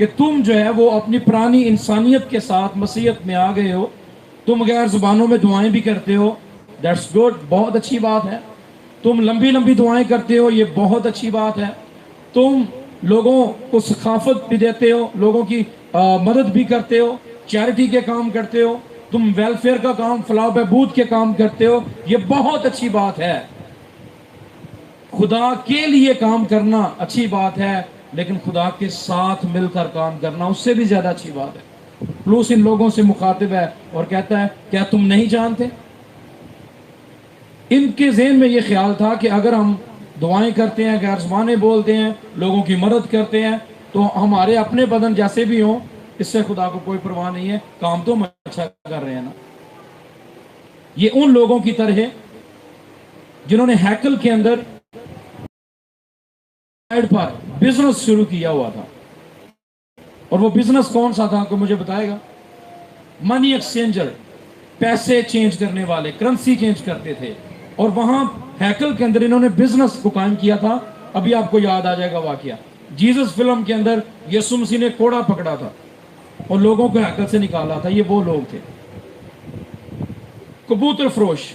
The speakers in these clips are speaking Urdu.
کہ تم جو ہے وہ اپنی پرانی انسانیت کے ساتھ مسیحیت میں آ گئے ہو، تم غیر زبانوں میں دعائیں بھی کرتے ہو، دیٹس گڈ، بہت اچھی بات ہے. تم لمبی لمبی دعائیں کرتے ہو، یہ بہت اچھی بات ہے. تم لوگوں کو ثقافت بھی دیتے ہو، لوگوں کی مدد بھی کرتے ہو، چیریٹی کے کام کرتے ہو، تم ویلفیئر کا کام، فلاح و بہبود کے کام کرتے ہو، یہ بہت اچھی بات ہے. خدا کے لیے کام کرنا اچھی بات ہے، لیکن خدا کے ساتھ مل کر کام کرنا اس سے بھی زیادہ اچھی بات ہے. پلوس ان لوگوں سے مخاطب ہے اور کہتا ہے کیا تم نہیں جانتے؟ ان کے ذہن میں یہ خیال تھا کہ اگر ہم دعائیں کرتے ہیں، غیر زبانیں بولتے ہیں، لوگوں کی مدد کرتے ہیں، تو ہمارے اپنے بدن جیسے بھی ہوں، اس سے خدا کو کوئی پرواہ نہیں ہے، کام تو ہم اچھا کر رہے ہیں نا. یہ ان لوگوں کی طرح ہے جنہوں نے ہیکل کے اندر پر بزنس شروع کیا ہوا تھا. اور وہ بزنس کون سا تھا؟ کوئی مجھے بتائے گا؟ منی ایکسچینجر، پیسے چینج کرنے والے، کرنسی چینج کرتے تھے. اور وہاں ہیکل کے اندر انہوں نے بزنس کو قائم کیا تھا. ابھی آپ کو یاد آ جائے گا واقعہ، جیزس فلم کے اندر یسوع مسیح نے کوڑا پکڑا تھا اور لوگوں کو ہیکل سے نکالا تھا. یہ وہ لوگ تھے، کبوتر فروش،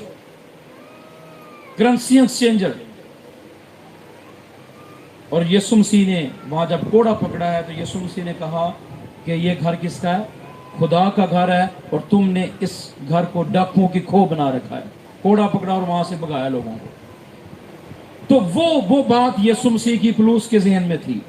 کرنسی ایکسچینجر. اور یسوع مسیح نے وہاں جب کوڑا پکڑا ہے تو یسوع مسیح نے کہا کہ یہ گھر کس کا ہے؟ خدا کا گھر ہے، اور تم نے اس گھر کو ڈاکوؤں کی کھو بنا رکھا ہے. کوڑا پکڑا اور وہاں سے بھگایا لوگوں کو. تو وہ بات یسوع مسیح کی پلوس کے ذہن میں تھی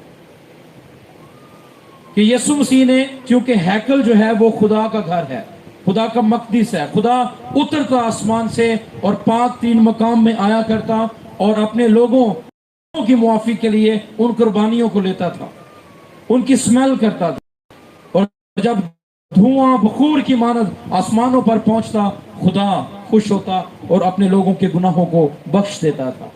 کہ یسوع مسیح نے، کیونکہ ہیکل جو ہے وہ خدا کا گھر ہے، خدا کا مقدس ہے، خدا اترتا آسمان سے اور پاک تین مقام میں آیا کرتا اور اپنے لوگوں کی معافی کے لیے ان قربانیوں کو لیتا تھا، ان کی سمیل کرتا تھا. اور جب دھواں بخور کی مانند آسمانوں پر پہنچتا، خدا خوش ہوتا اور اپنے لوگوں کے گناہوں کو بخش دیتا تھا.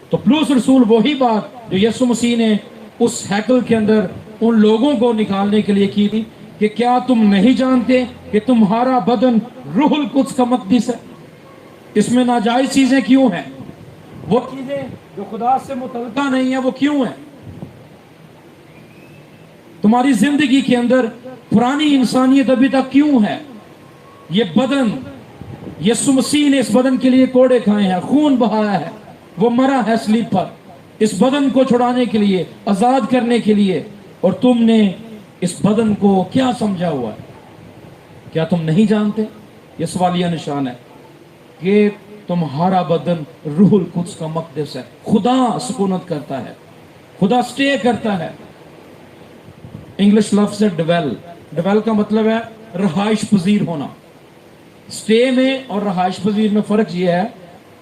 تو پلوس رسول وہی بات جو یسوع مسیح نے اس ہیکل کے اندر ان لوگوں کو نکالنے کے لیے کی تھی کہ کیا تم نہیں جانتے کہ تمہارا بدن روح القدس کا مقدس ہے؟ اس میں ناجائز چیزیں کیوں ہیں؟ وہ چیزیں جو خدا سے متعلقہ نہیں ہیں وہ کیوں ہیں؟ تمہاری زندگی کے اندر پرانی انسانیت ابھی تک کیوں ہے؟ یہ بدن، یسوع مسیح نے اس بدن کے لیے کوڑے کھائے ہیں، خون بہایا ہے، وہ مرا ہے صلیب پر اس بدن کو چھڑانے کے لیے، آزاد کرنے کے لیے. اور تم نے اس بدن کو کیا سمجھا ہوا ہے؟ کیا تم نہیں جانتے؟ یہ سوالیہ نشان ہے کہ تمہارا بدن روح القدس کا مقدس ہے. خدا سکونت کرتا ہے، خدا سٹے کرتا ہے. انگلش لفظ ہے ڈویل. ڈویل کا مطلب ہے رہائش پذیر ہونا. سٹے میں اور رہائش پذیر میں فرق یہ ہے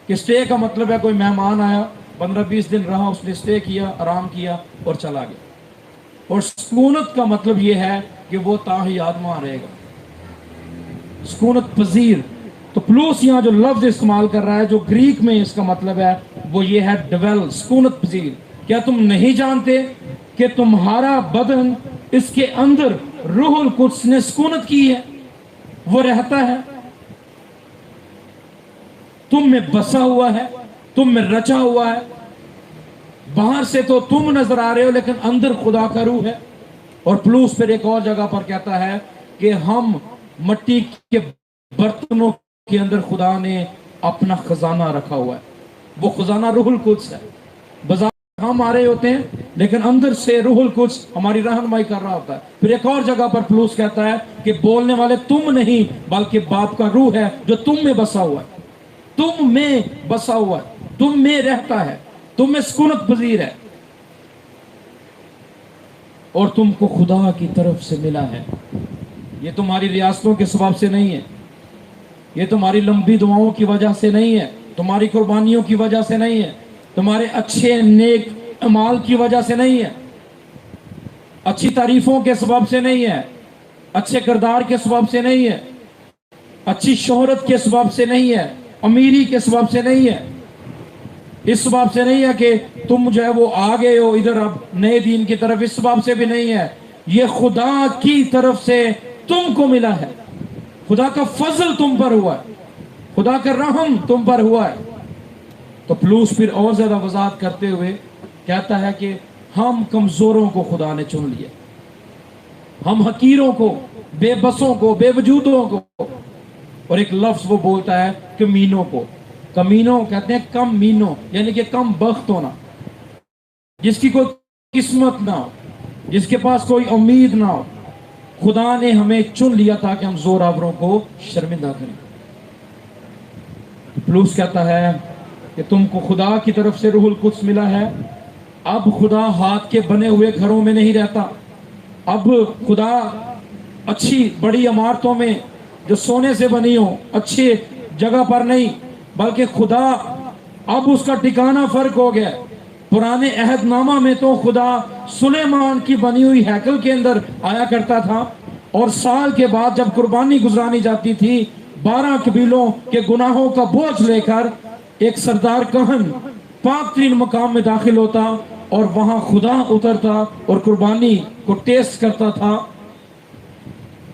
کہ سٹے کا مطلب ہے کوئی مہمان آیا، 15-20 دن رہا، اس نے سٹے کیا، آرام کیا اور چلا گیا. اور سکونت کا مطلب یہ ہے کہ وہ تاحیات وہاں رہے گا، سکونت پذیر. تو پلوس یہاں جو لفظ استعمال کر رہا ہے، جو گریک میں اس کا مطلب ہے، وہ یہ ہے ڈویل، سکونت پذیر. کیا تم نہیں جانتے کہ تمہارا بدن، اس کے اندر روح القدس نے سکونت کی ہے، وہ رہتا ہے، تم میں بسا ہوا ہے، تم میں رچا ہوا ہے. باہر سے تو تم نظر آ رہے ہو لیکن اندر خدا کا روح ہے. اور پلوس پھر ایک اور جگہ پر کہتا ہے کہ ہم مٹی کے برتنوں کے اندر خدا نے اپنا خزانہ رکھا ہوا ہے. وہ خزانہ روح القدس ہے. بظاہر ہم آ رہے ہوتے ہیں لیکن اندر سے روح القدس ہماری رہنمائی کر رہا ہوتا ہے. پھر ایک اور جگہ پر پلوس کہتا ہے کہ بولنے والے تم نہیں بلکہ باپ کا روح ہے جو تم میں بسا ہوا ہے، تم میں بسا ہوا ہے، تم میں رہتا ہے، تم میں سکونت پذیر ہے، اور تم کو خدا کی طرف سے ملا ہے. یہ تمہاری ریاستوں کے سبب سے نہیں ہے، یہ تمہاری لمبی دعاؤں کی وجہ سے نہیں ہے، تمہاری قربانیوں کی وجہ سے نہیں ہے، تمہارے اچھے نیک اعمال کی وجہ سے نہیں ہے، اچھی تعریفوں کے سبب سے نہیں ہے، اچھے کردار کے سبب سے نہیں ہے، اچھی شہرت کے سبب سے نہیں ہے، امیری کے سبب سے نہیں ہے، اس سبب سے نہیں ہے کہ تم جو ہے وہ آگے ہو ادھر اب نئے دین کی طرف، اس سبب سے بھی نہیں ہے. یہ خدا کی طرف سے تم کو ملا ہے، خدا کا فضل تم پر ہوا ہے، خدا کا رحم تم پر ہوا ہے. تو پلوس پھر اور زیادہ وضاحت کرتے ہوئے کہتا ہے کہ ہم کمزوروں کو خدا نے چن لیا. ہم حقیروں کو، بے بسوں کو، بے وجودوں کو. اور ایک لفظ وہ بولتا ہے کمینوں کو. کمینوں کہتے ہیں کم مینوں، یعنی کہ کم بخت ہونا، جس کی کوئی قسمت نہ ہو، جس کے پاس کوئی امید نہ ہو. خدا نے ہمیں چن لیا تھا کہ ہم زوراوروں کو شرمندہ کریں. پلوس کہتا ہے کہ تم کو خدا کی طرف سے روح القدس ملا ہے. اب خدا ہاتھ کے بنے ہوئے گھروں میں نہیں رہتا. اب خدا اچھی بڑی عمارتوں میں جو سونے سے بنی ہو، اچھی جگہ پر نہیں، بلکہ خدا اب اس کا ٹھکانہ فرق ہو گیا. پرانے عہد نامہ میں تو خدا سلیمان کی بنی ہوئی ہیکل کے اندر آیا کرتا تھا، اور سال کے بعد جب قربانی گزرانی جاتی تھی 12 قبیلوں کے گناہوں کا بوجھ لے کر ایک سردار کہن پاک ترین مقام میں داخل ہوتا اور وہاں خدا اترتا اور قربانی کو ٹیسٹ کرتا تھا.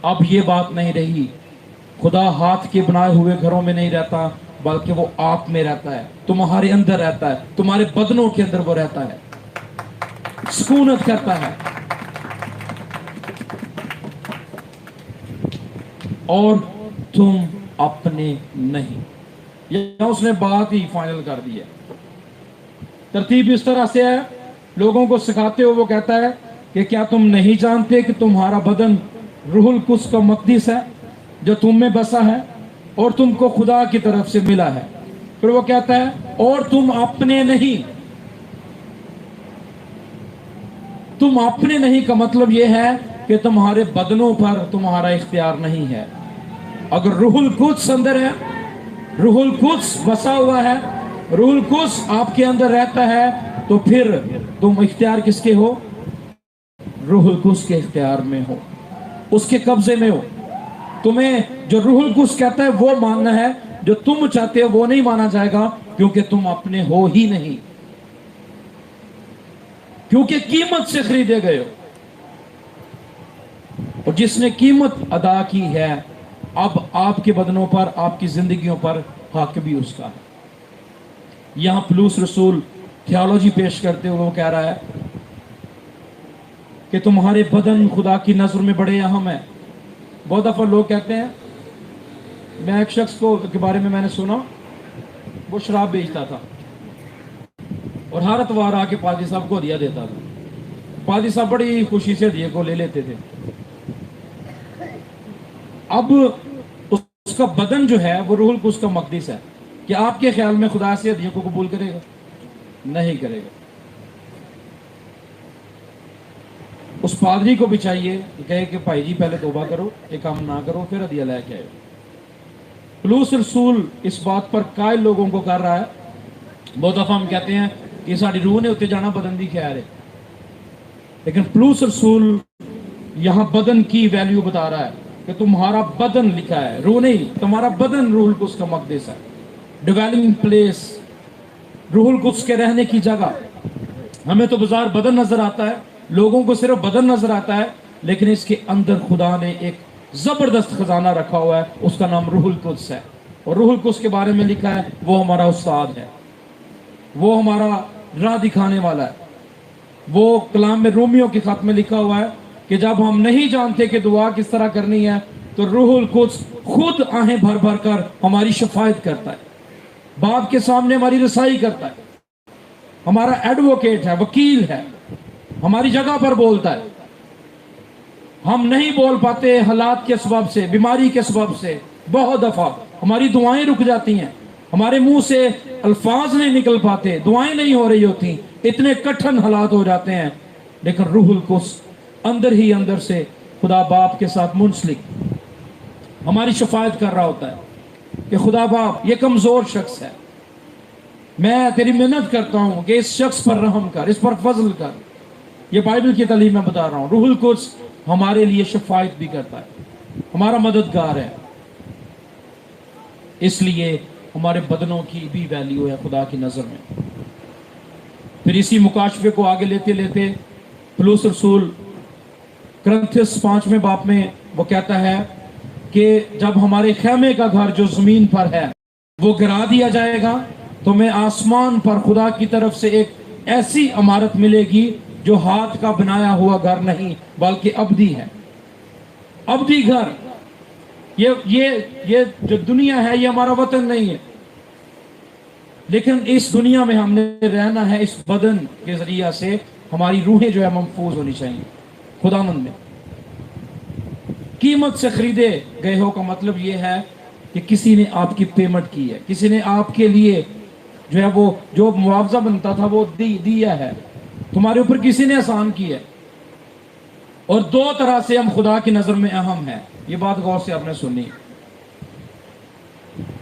اب یہ بات نہیں رہی. خدا ہاتھ کے بنائے ہوئے گھروں میں نہیں رہتا، بلکہ وہ آپ میں رہتا ہے، تمہارے اندر رہتا ہے، تمہارے بدنوں کے اندر وہ رہتا ہے، سکونت کرتا ہے. اور تم اپنے نہیں. یہاں اس نے بات ہی فائنل کر دی ہے. ترتیب اس طرح سے ہے، لوگوں کو سکھاتے ہو وہ کہتا ہے کہ کیا تم نہیں جانتے کہ تمہارا بدن روح القدس کا مقدس ہے جو تم میں بسا ہے اور تم کو خدا کی طرف سے ملا ہے. پھر وہ کہتا ہے اور تم اپنے نہیں. تم اپنے نہیں کا مطلب یہ ہے کہ تمہارے بدنوں پر تمہارا اختیار نہیں ہے. اگر روح القدس اندر ہے، روح القدس بسا ہوا ہے، روح القدس آپ کے اندر رہتا ہے، تو پھر تم اختیار کس کے ہو؟ روح القدس کے اختیار میں ہو، اس کے قبضے میں ہو. تمہیں جو روح القدس کہتا ہے وہ ماننا ہے، جو تم چاہتے ہو وہ نہیں مانا جائے گا، کیونکہ تم اپنے ہو ہی نہیں، کیونکہ قیمت سے خریدے گئے ہو. اور جس نے قیمت ادا کی ہے، اب آپ کے بدنوں پر، آپ کی زندگیوں پر حق بھی اس کا ہے. یہاں پلوس رسول تھیالوجی پیش کرتے ہوئے وہ کہہ رہا ہے کہ تمہارے بدن خدا کی نظر میں بڑے اہم ہیں. بہت دفعہ لوگ کہتے ہیں، میں ایک شخص کے بارے میں نے سنا، وہ شراب بیچتا تھا اور ہر اتوار آ کے پادری صاحب کو ہدیہ دیتا تھا. پادری صاحب بڑی خوشی سے ہدیے کو لے لیتے تھے. اب اس کا بدن جو ہے وہ روح القدس کا مقدس ہے. کیا آپ کے خیال میں خدا سے ہدیوں کو قبول کرے گا؟ نہیں کرے گا. اس پادری کو بھی چاہیے کہ کہے کہ بھائی جی پہلے توبہ کرو، یہ کام نہ کرو، پھر ہدیہ لے کے آئے. پلوس رسول اس بات پر قائل لوگوں کو کر رہا ہے. بہت دفعہ ہم کہتے ہیں کہ ساری روح نے اتنے جانا بدن دی خیر ہے، لیکن پلوس رسول یہاں بدن کی ویلیو بتا رہا ہے کہ تمہارا بدن لکھا ہے، روح نہیں. تمہارا بدن روح القدس کا مقدس ہے، ڈویلنگ پلیس، روح القدس کے رہنے کی جگہ. ہمیں تو بظاہر بدن نظر آتا ہے، لوگوں کو صرف بدن نظر آتا ہے، لیکن اس کے اندر خدا نے ایک زبردست خزانہ رکھا ہوا ہے، اس کا نام روح القدس ہے. اور روح القدس کے بارے میں لکھا ہے وہ ہمارا استاد ہے، وہ ہمارا راہ دکھانے والا ہے. وہ کلام میں رومیوں کے خط میں لکھا ہوا ہے کہ جب ہم نہیں جانتے کہ دعا کس طرح کرنی ہے، تو روح القدس خود آہیں بھر بھر کر ہماری شفاعت کرتا ہے، باپ کے سامنے ہماری رسائی کرتا ہے، ہمارا ایڈوکیٹ ہے، وکیل ہے، ہماری جگہ پر بولتا ہے. ہم نہیں بول پاتے حالات کے سبب سے، بیماری کے سبب سے. بہت دفعہ ہماری دعائیں رک جاتی ہیں، ہمارے منہ سے الفاظ نہیں نکل پاتے، دعائیں نہیں ہو رہی ہوتی، اتنے کٹھن حالات ہو جاتے ہیں. لیکن روح القدس اندر ہی اندر سے خدا باپ کے ساتھ منسلک ہماری شفاعت کر رہا ہوتا ہے کہ خدا باپ یہ کمزور شخص ہے، میں تیری محنت کرتا ہوں کہ اس شخص پر رحم کر، اس پر فضل کر. یہ بائبل کی تعلیم میں بتا رہا ہوں. روح القدس ہمارے لیے شفاعت بھی کرتا ہے، ہمارا مددگار ہے. اس لیے ہمارے بدنوں کی بھی ویلیو ہے خدا کی نظر میں. پھر اسی مکاشفے کو آگے لیتے لیتے پلوس رسول کرنتھس 5 باب میں وہ کہتا ہے کہ جب ہمارے خیمے کا گھر جو زمین پر ہے وہ گرا دیا جائے گا، تو میں آسمان پر خدا کی طرف سے ایک ایسی عمارت ملے گی جو ہاتھ کا بنایا ہوا گھر نہیں بلکہ ابدی ہے. ابدی گھر. یہ جو دنیا ہے یہ ہمارا وطن نہیں ہے، لیکن اس دنیا میں ہم نے رہنا ہے. اس بدن کے ذریعہ سے ہماری روحیں جو ہے محفوظ ہونی چاہیے. خداوند نے قیمت سے خریدے گئے ہو کا مطلب یہ ہے کہ کسی نے آپ کی پیمنٹ کی ہے، کسی نے آپ کے لیے جو ہے وہ جو معاوضہ بنتا تھا وہ دیا ہے، تمہارے اوپر کسی نے احسان کی ہے. اور دو طرح سے ہم خدا کی نظر میں اہم ہیں. یہ بات غور سے آپ نے سنی.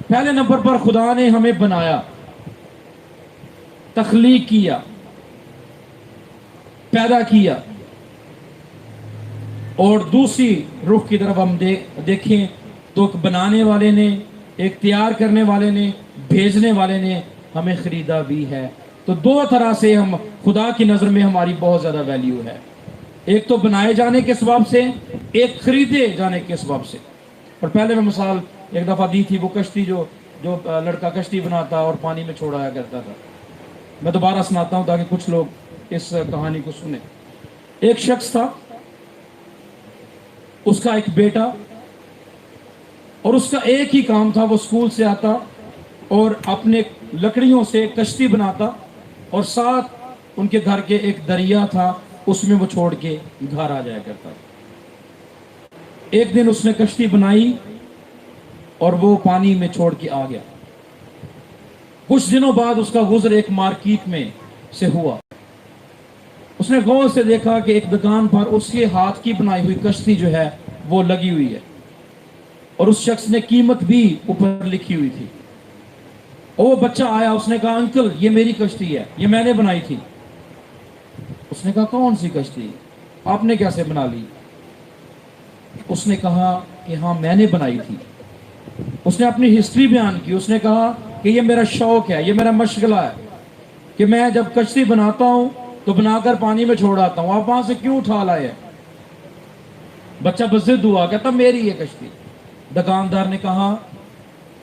پہلے نمبر پر خدا نے ہمیں بنایا، تخلیق کیا، پیدا کیا. اور دوسری رخ کی طرف ہم دیکھیں تو بنانے والے نے، ایک تیار کرنے والے نے، بھیجنے والے نے ہمیں خریدا بھی ہے. تو دو طرح سے ہم خدا کی نظر میں ہماری بہت زیادہ ویلیو ہے. ایک تو بنائے جانے کے سبب سے، ایک خریدے جانے کے سبب سے. اور پہلے میں مثال ایک دفعہ دی تھی، وہ کشتی جو لڑکا کشتی بناتا اور پانی میں چھوڑایا کرتا تھا. میں دوبارہ سناتا ہوں تاکہ کچھ لوگ اس کہانی کو سنیں. ایک شخص تھا، اس کا ایک بیٹا، اور اس کا ایک ہی کام تھا، وہ اسکول سے آتا اور اپنے لکڑیوں سے کشتی بناتا، اور ساتھ ان کے گھر کے ایک دریا تھا، اس میں وہ چھوڑ کے گھر آ جایا کرتا. ایک دن اس نے کشتی بنائی اور وہ پانی میں چھوڑ کے آ گیا. کچھ دنوں بعد اس کا گزر ایک مارکیٹ میں سے ہوا. اس نے غور سے دیکھا کہ ایک دکان پر اس کے ہاتھ کی بنائی ہوئی کشتی جو ہے وہ لگی ہوئی ہے، اور اس شخص نے قیمت بھی اوپر لکھی ہوئی تھی. اور وہ بچہ آیا، اس نے کہا انکل یہ میری کشتی ہے، یہ میں نے بنائی تھی. اس نے کہا کون سی کشتی، آپ نے کیسے بنا لی؟ اس نے کہا کہ ہاں میں نے بنائی تھی. اس نے اپنی ہسٹری بیان کی. اس نے کہا کہ یہ میرا شوق ہے، یہ میرا مشغلہ ہے کہ میں جب کشتی بناتا ہوں تو بنا کر پانی میں چھوڑ آتا ہوں. آپ وہاں سے کیوں اٹھا لائے؟ بچہ بضد ہوا، کہتا میری یہ کشتی. دکاندار نے کہا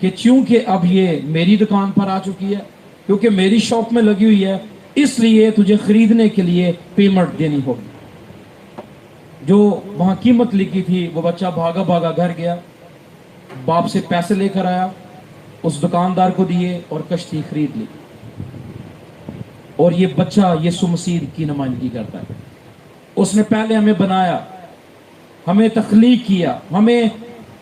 کہ چونکہ اب یہ میری دکان پر آ چکی ہے، کیونکہ میری شاپ میں لگی ہوئی ہے، اس لیے تجھے خریدنے کے لیے پیمنٹ دینی ہوگی. جو وہاں قیمت لکھی تھی، وہ بچہ بھاگا بھاگا گھر گیا، باپ سے پیسے لے کر آیا، اس دکاندار کو دیے اور کشتی خرید لی. اور یہ بچہ یسوع مسیح کی نمائندگی کرتا ہے. اس نے پہلے ہمیں بنایا، ہمیں تخلیق کیا، ہمیں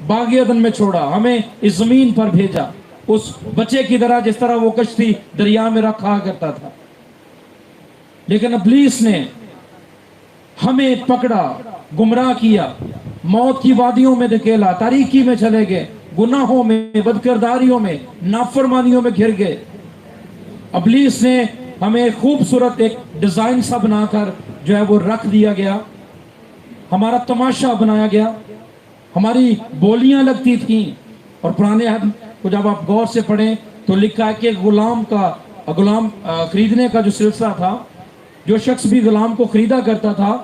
باغ عدن میں چھوڑا، ہمیں اس زمین پر بھیجا، اس بچے کی طرح جس طرح وہ کشتی دریا میں رکھا کرتا تھا. لیکن ابلیس نے ہمیں پکڑا، گمراہ کیا، موت کی وادیوں میں دھکیلا، تاریکی میں چلے گئے، گناہوں میں، بدکرداریوں میں، نافرمانیوں میں گھر گئے. ابلیس نے ہمیں خوبصورت ایک ڈیزائن سا بنا کر جو ہے وہ رکھ دیا گیا، ہمارا تماشا بنایا گیا، ہماری بولیاں لگتی تھیں. اور پرانے عہد کو جب آپ غور سے پڑھیں تو لکھا ہے کہ غلام خریدنے کا جو سلسلہ تھا، جو شخص بھی غلام کو خریدا کرتا تھا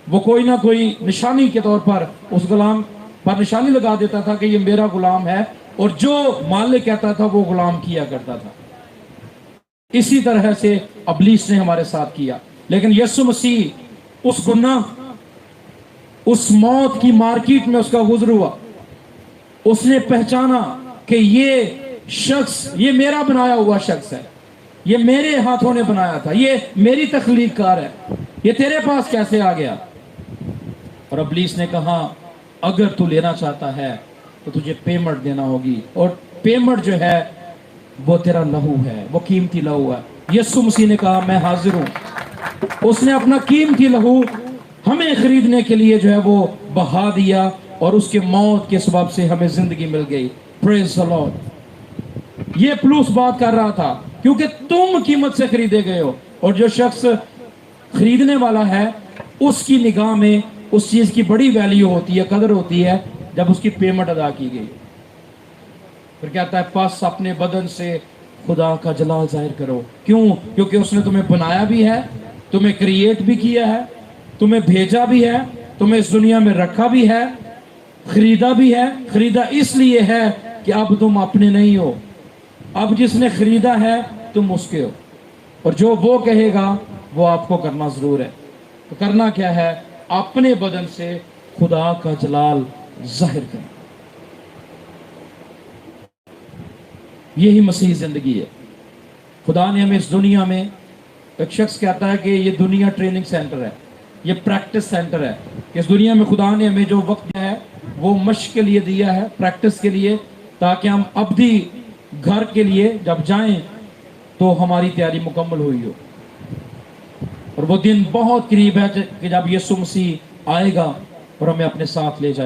وہ کوئی نہ کوئی نشانی کے طور پر اس غلام پر نشانی لگا دیتا تھا کہ یہ میرا غلام ہے، اور جو مالک کہتا تھا وہ غلام کیا کرتا تھا. اسی طرح سے ابلیس نے ہمارے ساتھ کیا. لیکن یسوع مسیح اس گناہ، اس موت کی مارکیٹ میں اس کا گزر ہوا. اس نے پہچانا کہ یہ شخص، یہ میرا بنایا ہوا شخص ہے، یہ میرے ہاتھوں نے بنایا تھا، یہ میری تخلیق کار ہے، یہ تیرے پاس کیسے آ گیا؟ اور ابلیس نے کہا اگر تو لینا چاہتا ہے تو تجھے پیمنٹ دینا ہوگی، اور پیمنٹ جو ہے وہ تیرا لہو ہے، وہ قیمتی لہو ہے. یسوع مسیح نے کہا میں حاضر ہوں. اس نے اپنا قیمتی لہو ہمیں خریدنے کے لیے جو ہے وہ بہا دیا، اور اس کے موت کے سبب سے ہمیں زندگی مل گئی. پریز دی لارڈ. یہ پلوس بات کر رہا تھا کیونکہ تم قیمت سے خریدے گئے ہو. اور جو شخص خریدنے والا ہے اس کی نگاہ میں اس چیز کی بڑی ویلیو ہوتی ہے، قدر ہوتی ہے جب اس کی پیمنٹ ادا کی گئی. پھر کہتا ہے پس اپنے بدن سے خدا کا جلال ظاہر کرو. کیوں؟ کیونکہ اس نے تمہیں بنایا بھی ہے، تمہیں کریٹ بھی کیا ہے، تمہیں بھیجا بھی ہے، تمہیں اس دنیا میں رکھا بھی ہے، خریدا بھی ہے. خریدا اس لیے ہے کہ اب تم اپنے نہیں ہو، اب جس نے خریدا ہے تم اس کے ہو، اور جو وہ کہے گا وہ آپ کو کرنا ضرور ہے. تو کرنا کیا ہے؟ اپنے بدن سے خدا کا جلال ظاہر کریں. یہی مسیح زندگی ہے. خدا نے ہمیں اس دنیا میں، ایک شخص کہتا ہے کہ یہ دنیا ٹریننگ سینٹر ہے، یہ پریکٹس سینٹر ہے. اس دنیا میں خدا نے ہمیں جو وقت دیا ہے وہ مشق کے لیے دیا ہے، پریکٹس کے لیے، تاکہ ہم ابدی گھر کے لیے جب جائیں تو ہماری تیاری مکمل ہوئی ہو. اور وہ دن بہت قریب ہے کہ جب یسوع مسیح آئے گا اور ہمیں اپنے ساتھ لے جائے.